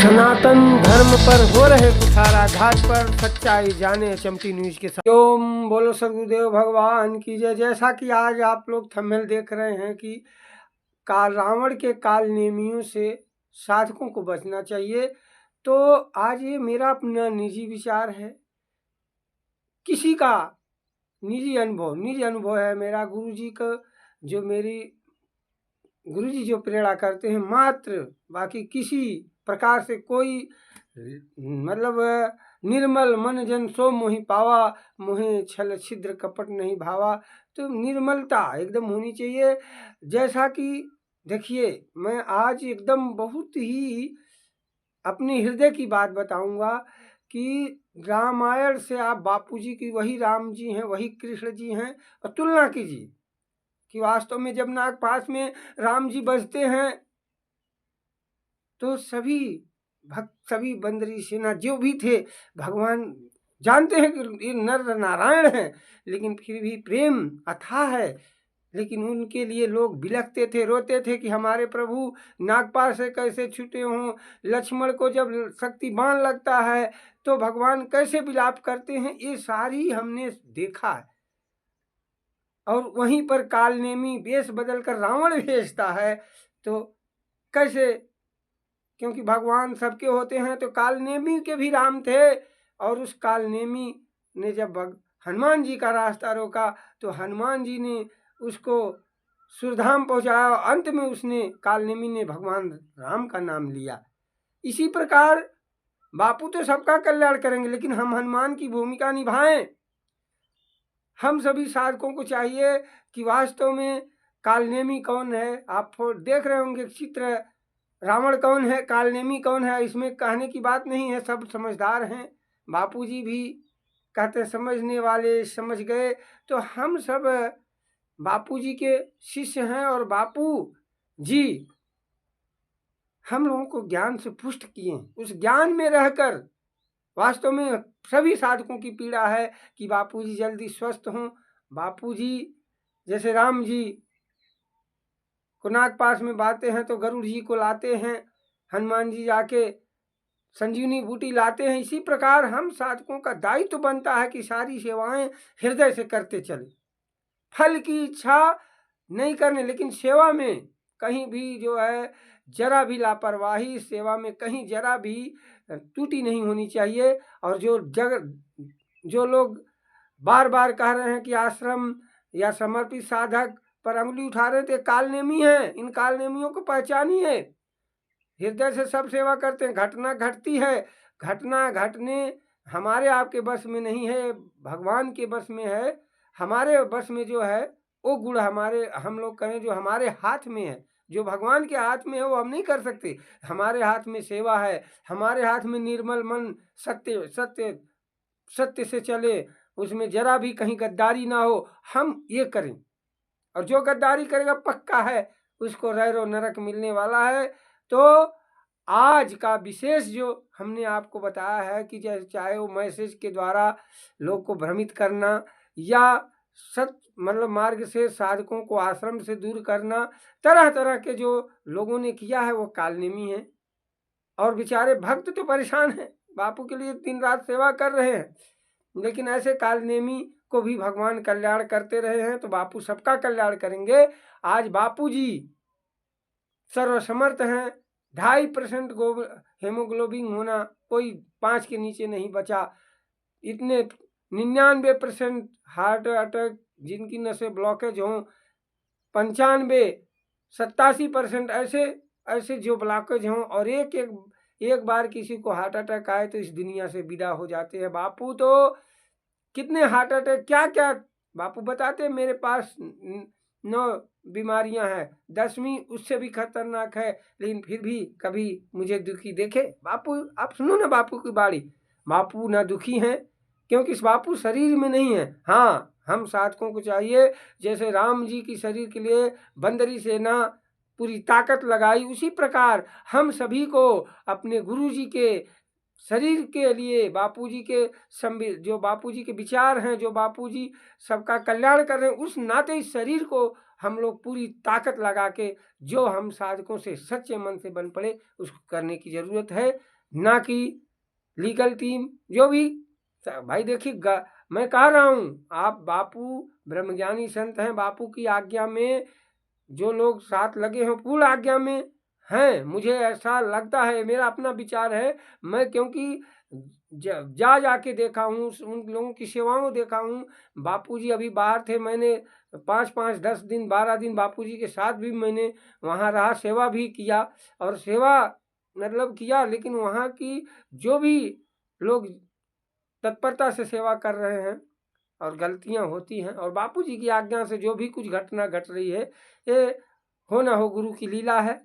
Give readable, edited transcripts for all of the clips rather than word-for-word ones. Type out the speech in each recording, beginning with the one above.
सनातन धर्म पर हो रहे कुठाराघात पर सच्चाई जाने चमटी न्यूज के साथ। ओम बोलो सदगुरुदेव भगवान की जय। जैसा कि आज आप लोग थंबनेल देख रहे हैं कि काल रावण के काल नेमियों से साधकों को बचना चाहिए, तो आज ये मेरा अपना निजी विचार है, किसी का निजी अनुभव है मेरा। गुरुजी का जो मेरी गुरुजी जो प्रेरणा करते हैं मात्र, बाकी किसी प्रकार से कोई मतलब निर्मल मन जन सो मोहि पावा, मोहे छल छिद्र कपट नहीं भावा। तो निर्मलता एकदम होनी चाहिए। जैसा कि देखिए, मैं आज एकदम बहुत ही अपने हृदय की बात बताऊंगा कि रामायण से आप बापूजी की वही राम जी हैं, वही कृष्ण जी हैं, और तुलना कीजिए कि वास्तव में जब नागपास में राम जी बसते हैं तो सभी भक्त, सभी बंदरी सेना जो भी थे, भगवान जानते हैं कि ये नर नारायण हैं, लेकिन फिर भी प्रेम अथाह है। लेकिन उनके लिए लोग बिलखते थे, रोते थे कि हमारे प्रभु नागपास से कैसे छूटे हों। लक्ष्मण को जब शक्ति बाण लगता है तो भगवान कैसे विलाप करते हैं, ये सारी हमने देखा है। और वहीं पर कालनेमी वेश बदलकर रावण भेजता है, तो कैसे, क्योंकि भगवान सबके होते हैं, तो कालनेमी के भी राम थे। और उस कालनेमी ने जब हनुमान जी का रास्ता रोका तो हनुमान जी ने उसको सुरधाम पहुंचाया, अंत में उसने कालनेमी ने भगवान राम का नाम लिया। इसी प्रकार बापू तो सबका कल्याण करेंगे, लेकिन हम हनुमान की भूमिका निभाएं। हम सभी साधकों को चाहिए कि वास्तव में कालनेमी कौन है। आप देख रहे होंगे चित्र, रावण कौन है, कालनेमी कौन है, इसमें कहने की बात नहीं है, सब समझदार हैं। बापूजी भी कहते समझने वाले समझ गए। तो हम सब बापूजी के शिष्य हैं, और बापू जी हम लोगों को ज्ञान से पुष्ट किए। उस ज्ञान में रहकर वास्तव में सभी साधकों की पीड़ा है कि बापूजी जल्दी स्वस्थ हों। बापूजी जैसे राम जी को नागपास में बाते हैं तो गरुड़ जी को लाते हैं, हनुमान जी जाके संजीवनी बूटी लाते हैं। इसी प्रकार हम साधकों का दायित्व तो बनता है कि सारी सेवाएं हृदय से करते चले, फल की इच्छा नहीं करने, लेकिन सेवा में कहीं भी जो है जरा भी लापरवाही, सेवा में कहीं जरा भी त्रुटि नहीं होनी चाहिए। और जो लोग बार बार कह रहे हैं कि आश्रम या समर्पित साधक पर अंगुली उठा रहे थे, कालनेमी हैं। इन कालनेमियों को पहचानिए, हृदय से सब सेवा करते हैं। घटना घटती है, घटना घटने हमारे आपके बस में नहीं है, भगवान के बस में है। हमारे बस में जो है वो गुण हमारे, हम लोग करें जो हमारे हाथ में है, जो भगवान के हाथ में है वो हम नहीं कर सकते। हमारे हाथ में सेवा है, हमारे हाथ में निर्मल मन, सत्य सत्य सत्य से चले, उसमें जरा भी कहीं गद्दारी ना हो, हम ये करें। और जो गद्दारी करेगा पक्का है उसको रैरो नरक मिलने वाला है। तो आज का विशेष जो हमने आपको बताया है कि चाहे वो मैसेज के द्वारा लोग को भ्रमित करना या सत मतलब मार्ग से साधकों को आश्रम से दूर करना, तरह तरह के जो लोगों ने किया है वो कालनेमी है। और बेचारे भक्त तो परेशान हैं, बापू के लिए दिन रात सेवा कर रहे हैं, लेकिन ऐसे कालनेमी को भी भगवान कल्याण करते रहे हैं, तो बापू सबका कल्याण करेंगे। आज बापू जी सर्वसमर्थ हैं। 2.5% हेमोग्लोबिन होना, कोई 5 के नीचे नहीं बचा। इतने 99% हार्ट अटैक जिनकी नसें ब्लॉकेज हों, 95-87% ऐसे जो ब्लॉकेज हों, और एक बार किसी को हार्ट अटैक आए तो इस दुनिया से विदा हो जाते हैं। बापू तो कितने हार्ट अटैक क्या क्या बापू बताते हैं, मेरे पास 9 बीमारियां हैं, 10वीं उससे भी खतरनाक है, लेकिन फिर भी कभी मुझे दुखी देखे। बापू आप सुनो ना बापू की बाणी, बापू ना दुखी हैं क्योंकि इस बापू शरीर में नहीं है। हाँ, हम साधकों को चाहिए जैसे राम जी की शरीर के लिए बंदरी सेना पूरी ताकत लगाई, उसी प्रकार हम सभी को अपने गुरु जी के शरीर के लिए, बापूजी के जो बापूजी के विचार हैं, जो बापूजी सबका कल्याण कर रहे हैं, उस नाते इस शरीर को हम लोग पूरी ताकत लगा के जो हम साधकों से सच्चे मन से बन पड़े उसको करने की ज़रूरत है, ना कि लीगल टीम जो भी। भाई देखिए मैं कह रहा हूँ, आप बापू ब्रह्मज्ञानी संत हैं, बापू की आज्ञा में जो लोग साथ लगे हैं पूर्ण आज्ञा में हैं, मुझे ऐसा लगता है, मेरा अपना विचार है। मैं क्योंकि जा के देखा हूँ, उन लोगों की सेवाओं देखा हूँ। बापूजी अभी बाहर थे, मैंने 5-5, 10 दिन, 12 दिन बापूजी के साथ भी मैंने वहाँ रहा, सेवा भी किया और सेवा मतलब किया। लेकिन वहाँ की जो भी लोग तत्परता से सेवा कर रहे हैं और गलतियां होती हैं, और बापूजी की आज्ञा से जो भी कुछ घटना घट रही है, ये हो ना हो गुरु की लीला है।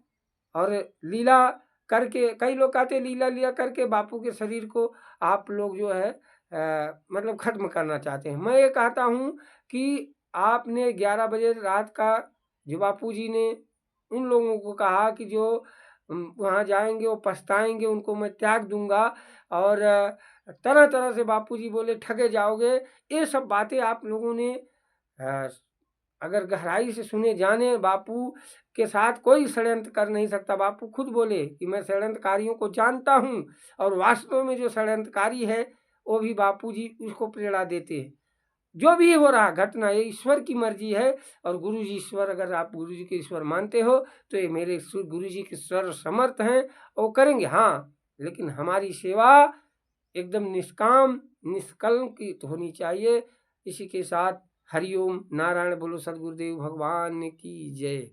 और लीला करके कई लोग कहते हैं लीला लीला करके बापू के शरीर को आप लोग जो है मतलब खत्म करना चाहते हैं। मैं ये कहता हूँ कि आपने 11 बजे रात का जो बापूजी ने उन लोगों को कहा कि जो वहाँ जाएंगे वो पछताएंगे, उनको मैं त्याग दूंगा, और तरह तरह से बापूजी बोले ठगे जाओगे। ये सब बातें आप लोगों ने अगर गहराई से सुने जाने, बापू के साथ कोई षड्यंत्र कर नहीं सकता। बापू खुद बोले कि मैं षड्यंत्रकारियों को जानता हूँ, और वास्तव में जो षड्यंत्रकारी है वो भी बापूजी उसको प्रेरणा देते हैं। जो भी हो रहा घटना ये ईश्वर की मर्जी है, और गुरु जी ईश्वर, अगर आप गुरु जी के ईश्वर मानते हो तो ये मेरे गुरु जी के सर्व समर्थ हैं, वो करेंगे। हाँ, लेकिन हमारी सेवा एकदम निष्काम निष्कलंकित होनी चाहिए। इसी के साथ हरिओम नारायण बोलो, सदगुरुदेव भगवान की जय।